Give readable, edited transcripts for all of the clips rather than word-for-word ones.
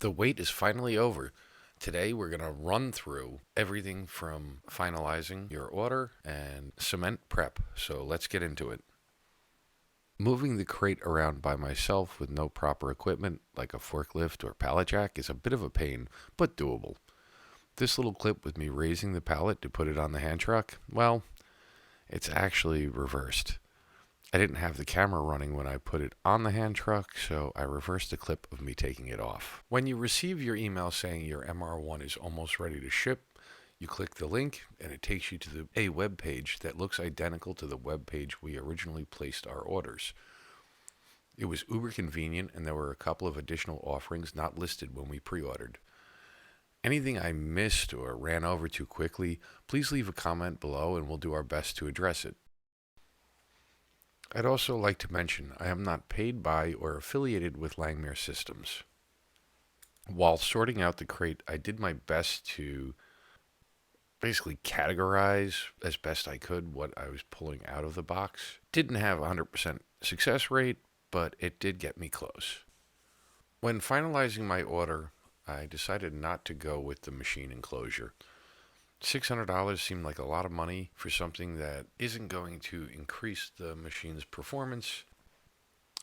The wait is finally over. Today we're going to run through everything from finalizing your order and cement prep. So let's get into it. Moving the crate around by myself with no proper equipment, like a forklift or pallet jack, is a bit of a pain, but doable. This little clip with me raising the pallet to put it on the hand truck, well, it's actually reversed. I didn't have the camera running when I put it on the hand truck, so I reversed the clip of me taking it off. When you receive your email saying your MR-1 is almost ready to ship, you click the link and it takes you to a web page that looks identical to the web page we originally placed our orders. It was uber convenient, and there were a couple of additional offerings not listed when we pre-ordered. Anything I missed or ran over too quickly, please leave a comment below and we'll do our best to address it. I'd also like to mention I am not paid by or affiliated with Langmuir Systems. While sorting out the crate, I did my best to basically categorize as best I could what I was pulling out of the box. Didn't have a 100% success rate, but it did get me close. When finalizing my order, I decided not to go with the machine enclosure. $600 seemed like a lot of money for something that isn't going to increase the machine's performance,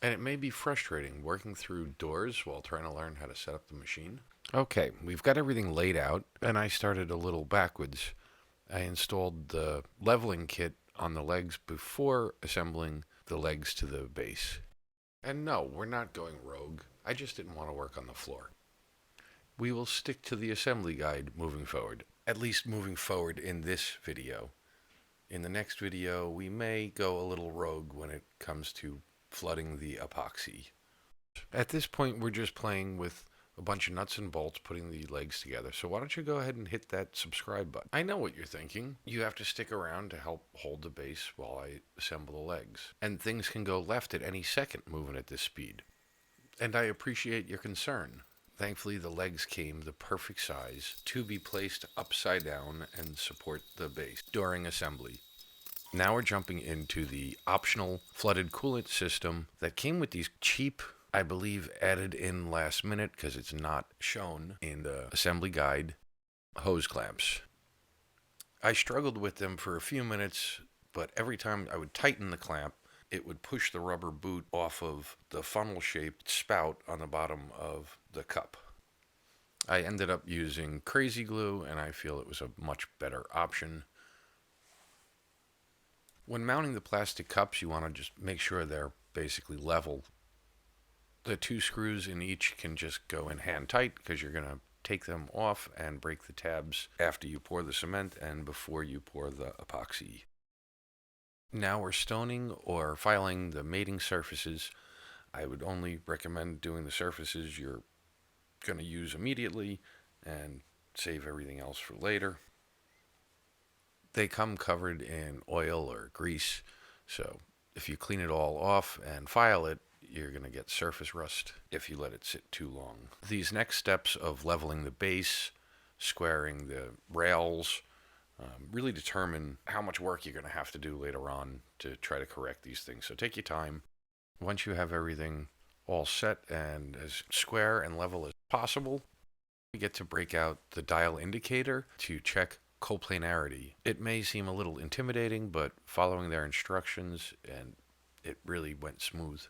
and it may be frustrating working through doors while trying to learn how to set up the machine. Okay, we've got everything laid out, and I started a little backwards. I installed the leveling kit on the legs before assembling the legs to the base. And no, we're not going rogue. I just didn't want to work on the floor. We will stick to the assembly guide moving forward. At least moving forward in this video. In the next video, we may go a little rogue when it comes to flooding the epoxy. At this point, we're just playing with a bunch of nuts and bolts putting the legs together. So why don't you go ahead and hit that subscribe button? I know what you're thinking. You have to stick around to help hold the base while I assemble the legs. And things can go left at any second moving at this speed. And I appreciate your concern. Thankfully, the legs came the perfect size to be placed upside down and support the base during assembly. Now we're jumping into the optional flooded coolant system that came with these cheap, I believe added in last minute because it's not shown in the assembly guide, hose clamps. I struggled with them for a few minutes, but every time I would tighten the clamp, it would push the rubber boot off of the funnel-shaped spout on the bottom of the cup. I ended up using crazy glue, and I feel it was a much better option. When mounting the plastic cups, you want to just make sure they're basically level. The two screws in each can just go in hand tight because you're going to take them off and break the tabs after you pour the cement and before you pour the epoxy. Now we're stoning or filing the mating surfaces. I would only recommend doing the surfaces you're going to use immediately and save everything else for later. They come covered in oil or grease, so if you clean it all off and file it, you're going to get surface rust if you let it sit too long. These next steps of leveling the base, squaring the rails, really determine how much work you're going to have to do later on to try to correct these things. So take your time. Once you have everything all set and as square and level as possible, you get to break out the dial indicator to check coplanarity. It may seem a little intimidating, but following their instructions, and it really went smooth.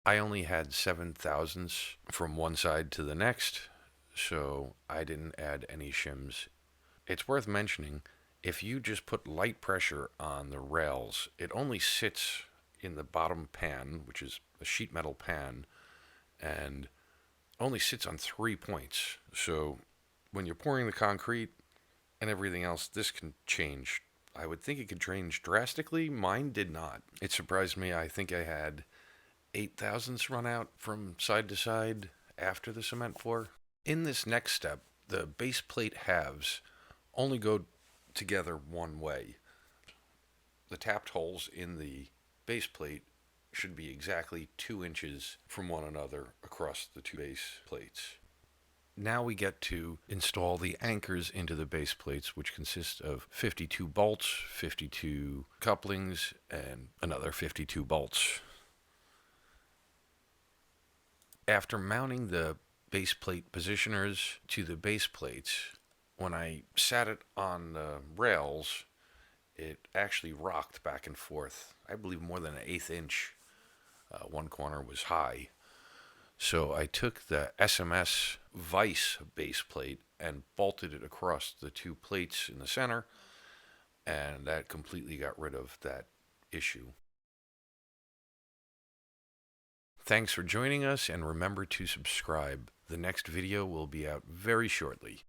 I only had 7 thousandths from one side to the next, so I didn't add any shims. It's worth mentioning, if you just put light pressure on the rails, it only sits in the bottom pan, which is a sheet metal pan, and only sits on 3 points. So when you're pouring the concrete and everything else, this can change. I would think it could change drastically. Mine did not. It surprised me. I think I had 8 thousandths run out from side to side after the cement pour. In this next step, the base plate halves only go together one way. The tapped holes in the base plate should be exactly 2 inches from one another across the two base plates. Now we get to install the anchors into the base plates, which consist of 52 bolts, 52 couplings, and another 52 bolts. After mounting the base plate positioners to the base plates, when I sat it on the rails, it actually rocked back and forth. I believe more than an eighth inch. One corner was high. So I took the SMS Vice base plate and bolted it across the two plates in the center, and that completely got rid of that issue. Thanks for joining us, and remember to subscribe. The next video will be out very shortly.